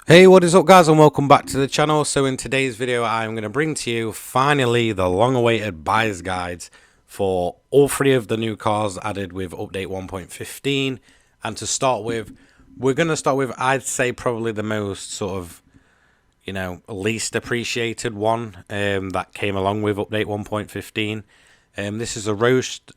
Hey, what is up guys, and welcome back to the channel. So in today's video I'm going to bring to you finally the long awaited buyer's guides for all three of the new cars added with update 1.15. And to start with, we're going to start with, I'd say, probably the most sort of, least appreciated one that came along with update 1.15. This is a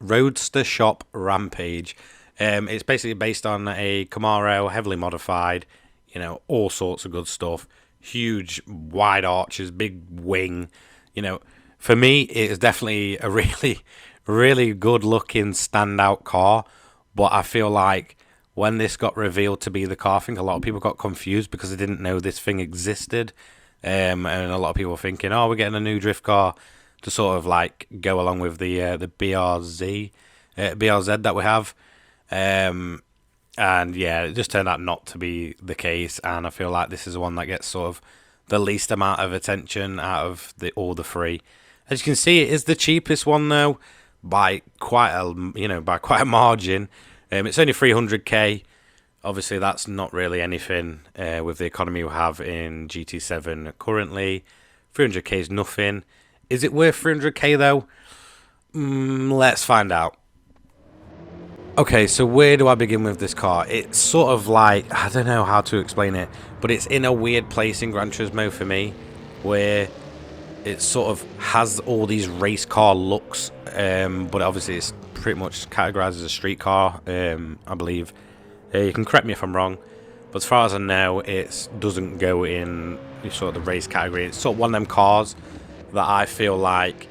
Roadster shop Rampage. It's basically based on a Camaro, heavily modified, all sorts of good stuff. Huge, wide arches, big wing. For me, it is definitely a really, really good looking standout car. But I feel like when this got revealed to be the car, I think a lot of people got confused because they didn't know this thing existed. And a lot of people were thinking, oh, we're getting a new drift car to sort of like go along with the BRZ that we have. And yeah, it just turned out not to be the case, and I feel like this is the one that gets sort of the least amount of attention out of all the three. As you can see, it is the cheapest one though, by quite a margin. It's only 300k. Obviously, that's not really anything with the economy we have in GT7 currently. 300k is nothing. Is it worth 300k though? Let's find out. Okay, so where do I begin with this car? It's sort of like, I don't know how to explain it, but it's in a weird place in Gran Turismo for me, where it sort of has all these race car looks, but obviously it's pretty much categorized as a street car, I believe. You can correct me if I'm wrong, but as far as I know, it doesn't go in sort of the race category. It's sort of one of them cars that I feel like,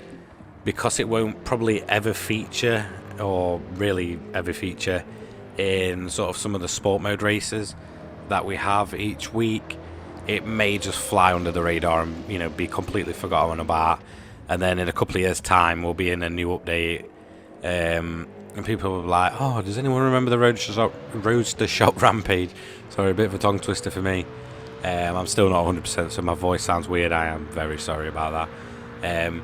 because it won't probably ever feature, or really ever feature, in sort of some of the sport mode races that we have each week, it may just fly under the radar and be completely forgotten about, and then in a couple of years time we'll be in a new update, and people will be like, oh, does anyone remember the Roadster shop Rampage? Sorry, a bit of a tongue twister for me. I'm still not 100%, so my voice sounds weird. I am very sorry about that.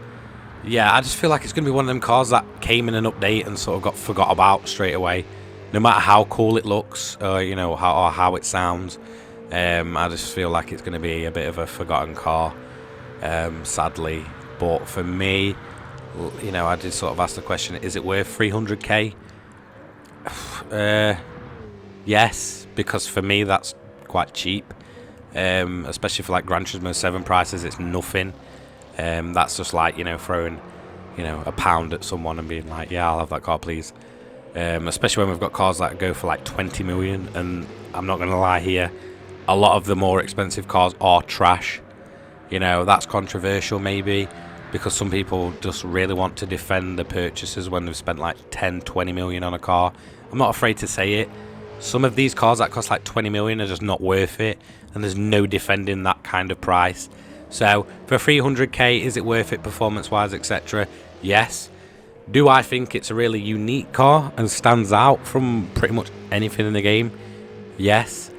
Yeah, I just feel like it's going to be one of them cars that came in an update and sort of got forgot about straight away. No matter how cool it looks, or how it sounds, I just feel like it's going to be a bit of a forgotten car, sadly. But for me, I did sort of ask the question: is it worth 300k? Yes, because for me that's quite cheap, especially for like Gran Turismo 7 prices. It's nothing. That's just like throwing a pound at someone and being like, yeah, I'll have that car please. Especially when we've got cars that go for like 20 million, and I'm not gonna lie here, a lot of the more expensive cars are trash. That's controversial maybe, because some people just really want to defend the purchases when they've spent like 10-20 million on a car. I'm not afraid to say it. Some of these cars that cost like 20 million are just not worth it, and there's no defending that kind of price. So for 300k, is it worth it performance-wise, etc.? Yes. Do I think it's a really unique car and stands out from pretty much anything in the game? Yes.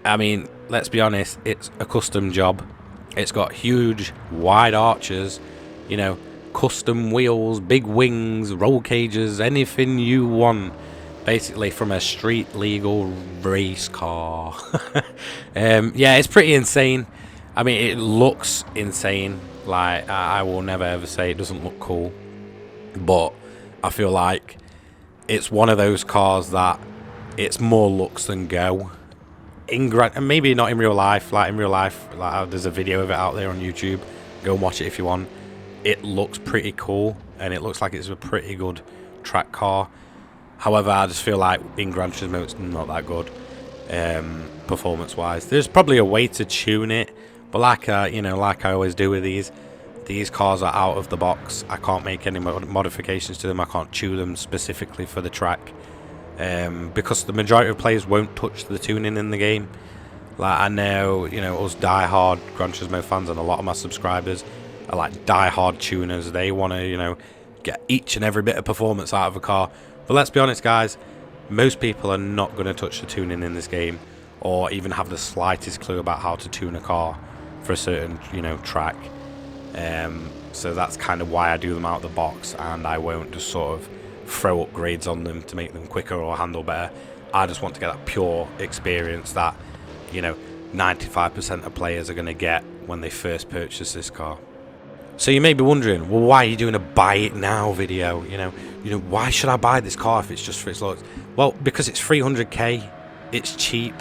I mean, let's be honest, it's a custom job. It's got huge, wide arches, custom wheels, big wings, roll cages, anything you want, basically, from a street legal race car. Yeah, it's pretty insane. I mean, it looks insane. Like, I will never ever say it doesn't look cool, but I feel like it's one of those cars that it's more looks than go. And maybe not in real life. Like in real life, there's a video of it out there on YouTube. Go and watch it if you want. It looks pretty cool, and it looks like it's a pretty good track car. However, I just feel like in Gran Turismo it's not that good, performance-wise. There's probably a way to tune it. But like I always do with these cars are out of the box. I can't make any modifications to them. I can't tune them specifically for the track, because the majority of players won't touch the tuning in the game. Like, I know, us die-hard Gran Turismo fans, and a lot of my subscribers are like die-hard tuners. They want to, get each and every bit of performance out of a car. But let's be honest, guys, most people are not going to touch the tuning in this game, or even have the slightest clue about how to tune a car for a certain track. So that's kind of why I do them out of the box, and I won't just sort of throw upgrades on them to make them quicker or handle better. I just want to get that pure experience that 95% of players are going to get when they first purchase this car. So you may be wondering, well, why are you doing a buy it now video? You know, why should I buy this car if it's just for its looks? Well, because it's 300k, it's cheap.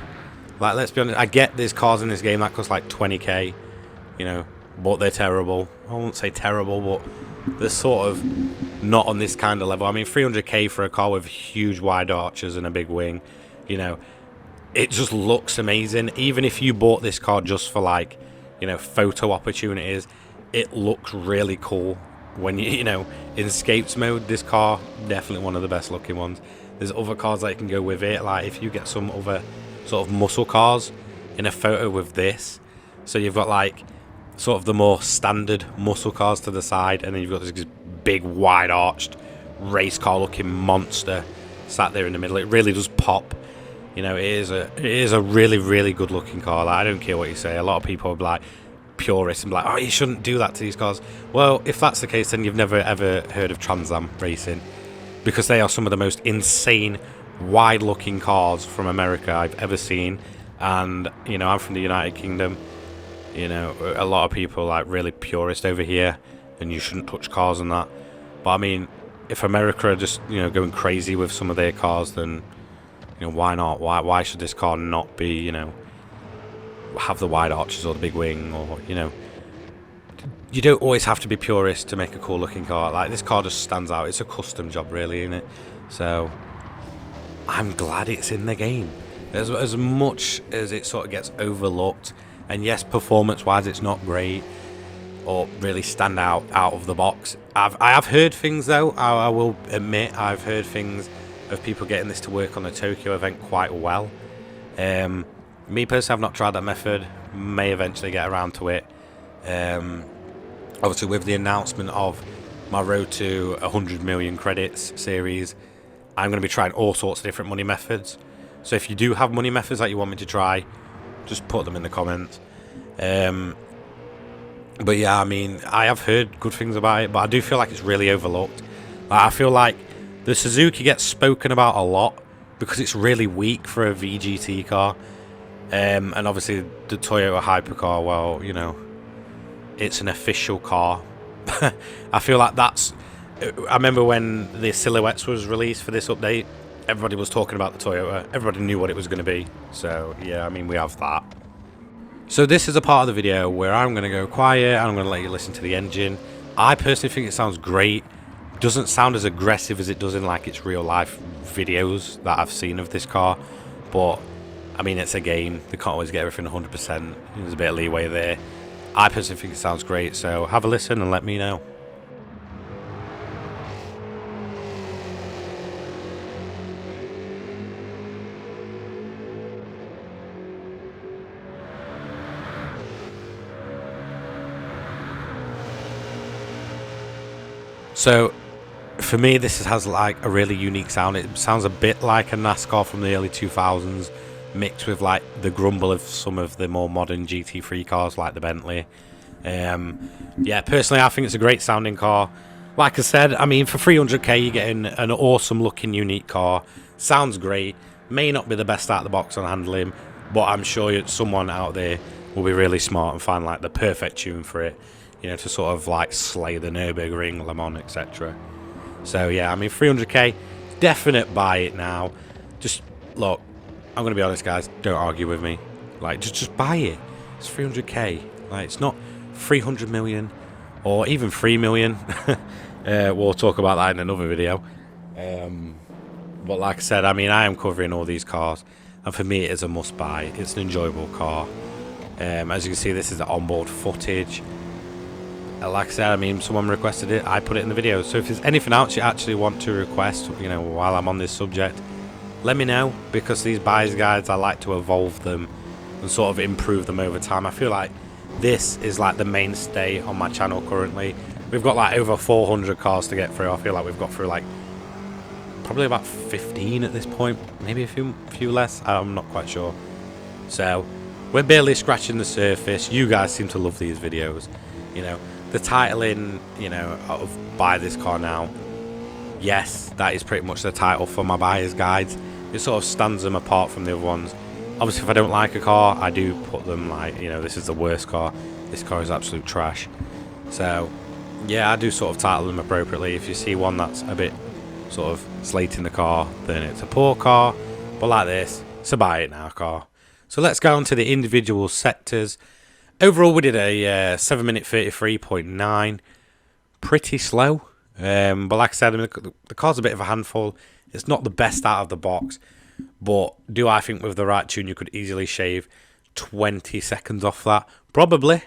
Like, let's be honest, I get there's cars in this game that cost like 20k, you know, but they're terrible. I won't say terrible, but they're sort of not on this kind of level. I mean, 300k for a car with huge wide arches and a big wing, you know, it just looks amazing. Even if you bought this car just for, like, you know, photo opportunities, it looks really cool. When you know, in escapes mode, this car, definitely one of the best looking ones. There's other cars that can go with it. Like, if you get some other sort of muscle cars in a photo with this, so you've got like sort of the more standard muscle cars to the side, and then you've got this big wide arched race car looking monster sat there in the middle. It really does pop. You know, it is a really, really good looking car. Like, I don't care what you say. A lot of people are like purists and be like, oh, you shouldn't do that to these cars. Well, if that's the case, then you've never ever heard of Trans Am racing, because they are some of the most insane wide looking cars from America I've ever seen. And, you know, I'm from the United Kingdom. You know, a lot of people like really purist over here, and you shouldn't touch cars and that. But I mean, if America are just, you know, going crazy with some of their cars, then, you know, why not? Why should this car not be, you know, have the wide arches or the big wing? Or, you know, you don't always have to be purist to make a cool looking car. Like, this car just stands out. It's a custom job, really, isn't it? So I'm glad it's in the game. As much as it sort of gets overlooked, and yes, performance wise it's not great or really stand out of the box. I have heard things though, I will admit, I've heard things of people getting this to work on the Tokyo event quite well. Me personally, I've not tried that method. May eventually get around to it. Obviously, with the announcement of my Road to 100 million credits series, I'm going to be trying all sorts of different money methods. So if you do have money methods that you want me to try, just put them in the comments. But yeah, I mean, I have heard good things about it, but I do feel like it's really overlooked. I feel like the Suzuki gets spoken about a lot because it's really weak for a VGT car. And obviously the Toyota hypercar, well, you know, it's an official car. I feel like that's... I remember when the silhouettes was released for this update, everybody was talking about the Toyota. Everybody knew what it was going to be. So yeah, I mean, we have that. So this is a part of the video where I'm going to go quiet and I'm going to let you listen to the engine. I personally think it sounds great. Doesn't sound as aggressive as it does in like its real life videos that I've seen of this car. But I mean, it's a game. They can't always get everything 100%. There's a bit of leeway there. I personally think it sounds great. So have a listen and let me know. So, for me, this has like a really unique sound. It sounds a bit like a NASCAR from the early 2000s, mixed with like the grumble of some of the more modern GT3 cars like the Bentley. Yeah, personally, I think it's a great sounding car. Like I said, I mean, for 300k, you're getting an awesome looking, unique car. Sounds great. May not be the best out of the box on handling, but I'm sure someone out there will be really smart and find like the perfect tune for it. You know, to sort of like slay the Nürburgring, Le Mans, etc. So yeah, I mean, 300k, definite buy it now. Just look, I'm gonna be honest, guys. Don't argue with me. Like, just buy it. It's 300k. Like, it's not 300 million or even 3 million. We'll talk about that in another video. But like I said, I mean, I am covering all these cars, and for me, it is a must buy. It's an enjoyable car. As you can see, this is the onboard footage. Like I said, I mean, someone requested it, I put it in the video. So if there's anything else you actually want to request, you know, while I'm on this subject, let me know, because these buyer's guides, I like to evolve them and sort of improve them over time. I feel like this is like the mainstay on my channel currently. We've got like over 400 cars to get through. I feel like we've got through like probably about 15 at this point, maybe a few less, I'm not quite sure. So we're barely scratching the surface. You guys seem to love these videos, you know. The titling, you know, of buy this car now, yes, that is pretty much the title for my buyer's guides. It sort of stands them apart from the other ones. Obviously, if I don't like a car, I do put them like, you know, this is the worst car. This car is absolute trash. So, yeah, I do sort of title them appropriately. If you see one that's a bit sort of slating the car, then it's a poor car. But like this, it's a buy it now car. So let's go on to the individual sectors. Overall, we did a 7 minute 33.9. Pretty slow. But like I said, I mean, the car's a bit of a handful. It's not the best out of the box. But do I think with the right tune you could easily shave 20 seconds off that? Probably.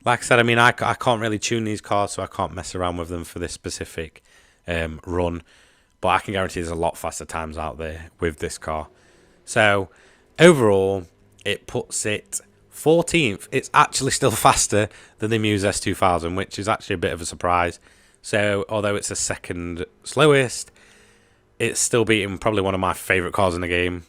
Like I said, I mean, I can't really tune these cars, so I can't mess around with them for this specific run. But I can guarantee there's a lot faster times out there with this car. So, overall, it puts it 14th. It's actually still faster than the Muse S2000, which is actually a bit of a surprise. So, although it's the second slowest, it's still beating probably one of my favourite cars in the game.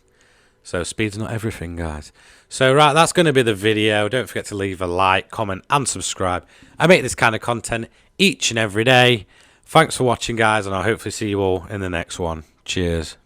So speed's not everything, guys. So, right, that's going to be the video. Don't forget to leave a like, comment, and subscribe. I make this kind of content each and every day. Thanks for watching, guys, and I'll hopefully see you all in the next one. Cheers.